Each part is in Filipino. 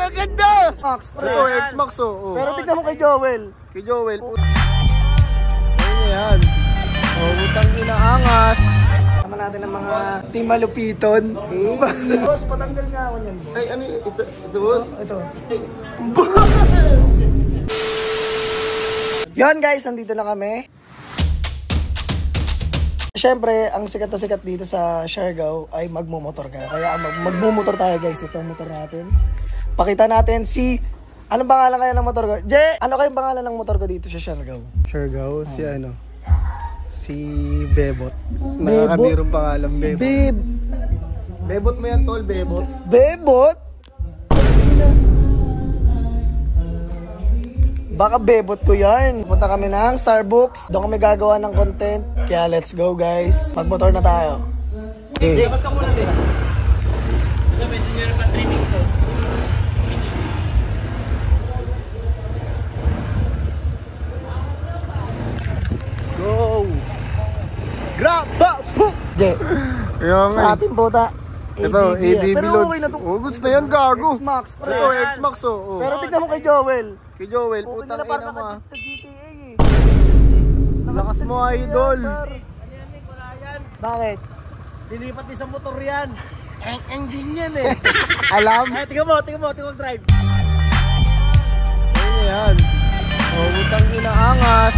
ang ganda! Max, ito, X-Max oh. Pero tignan mo kay Joel. Kay Joel. Ayun yan. Oh, butang inaangas. Tama natin ng mga team malupiton. Boss, patanggal nga ako niyan, boss. Ay, ano ito? Ito, boss? Ito. Yon guys, nandito na kami. Siyempre, ang sikat na sikat dito sa Siargao ay magmumotor ka. Kaya magmumotor tayo guys. Ito ang motor natin. Pakita natin si... Anong pangalan kaya ng motor ko? Jay, ano kayong pangalan ng motor ko dito sa Siargao? Siargao, si ano? Si Bebot. Nakakabirong pangalan, Bebot. Bebot mo yan, tol, Bebot. Bebot? Baka Bebot ko yan. Punta kami ng Starbucks. Doon kami gagawa ng content. Kaya let's go guys. Magmotor na tayo. Okay. Bas ka muna din. Ito, may meron pa 3 mix to. Let's go! Graba! Boom! Jay, sa ating puta. Ito, ADB Pero loads. okay na to. Oh, goods na yan, gago. X-Max, pre. Ito, X-Max oh. Pero tignan mo kay Joel. Kay Joel, Okay putang na parang ina mo ah. nakachit sa GTA eh. Lakas mo, idol. Bakit? Dilipat din sa motor yan. Ang din yan eh. Alam? Ay, tingnan mo drive. Ayun yan. Oh, butang inaangas.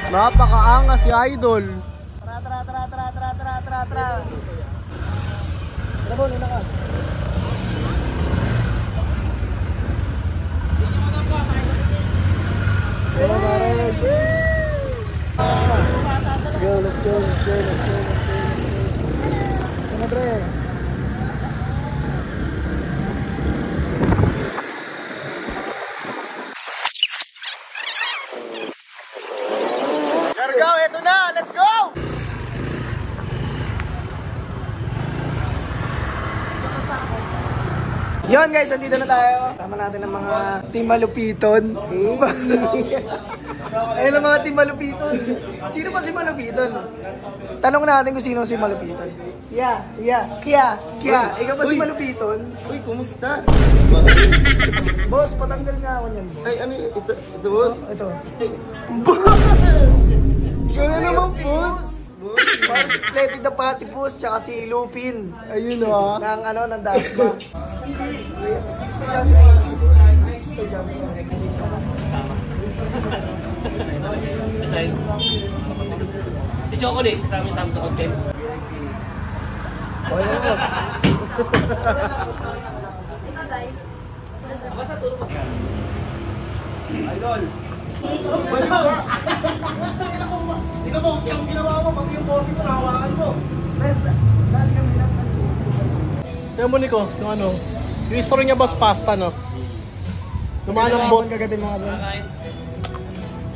Napakaangas si idol. Tara. Tara, luna ka. Let's go. Tama, Dre. Siargao, eto na! Let's go! Yon guys, nandito na tayo. Tama natin ng mga team malupiton. Ayun ang mga team malupiton. Sino ba si malupiton? Tanong natin kung sino si malupiton. Kya. Ikaw ba si malupiton? Uy, kumusta? Boss, patanggal nga ako niyan, boss. Ay, ano ito, boss? Ito. Siya na naman, boss. Parang si Fletty the Platypus, tsaka si Lupin. Ayun ah. Ng Dasma. Si Chocolate, kasama yung Samsung content. Okay na, boss. Idol. Tingnan mo, yung ginawa mo, pati yung bossing mo, nahawakan mo. Kaya mo, Nico, yung ano, yung history niya boss pasta, no? Lumalambot. Kagatin mga boss.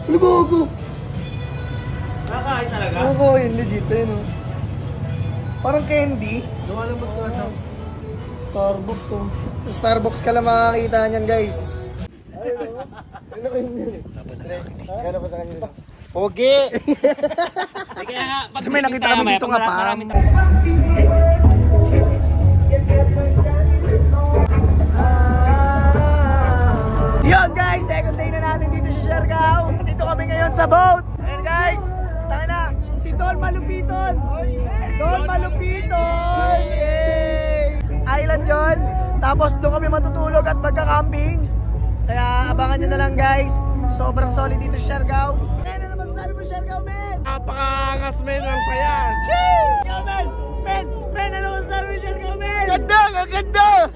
Ano ko? Nakakain talaga? Oo, yun legit yun. Parang candy. Lumalambot ko na. Starbucks oh. Starbucks ka lang makakita niyan guys. Ano kayo yun? Gano'n pa sa kanya? Pogi! Kaya nga, Kasi may nakita kami dito nga pa. Yon guys, second day na natin dito sa Siargao. Dito kami ngayon sa boat. And guys, tayo na, si Don Malupiton. Don Malupiton! Yay! Island yon. Tapos doon kami matutulog at magka-camping. Kaya abangan nyo na lang guys. Sobrang solid dito sa Siargao. Ano naman sasabi mo Siargao, men? Napakangas, men, ang saya. Yo, men! Men! Ano masasabi mo Siargao, men? Ganda!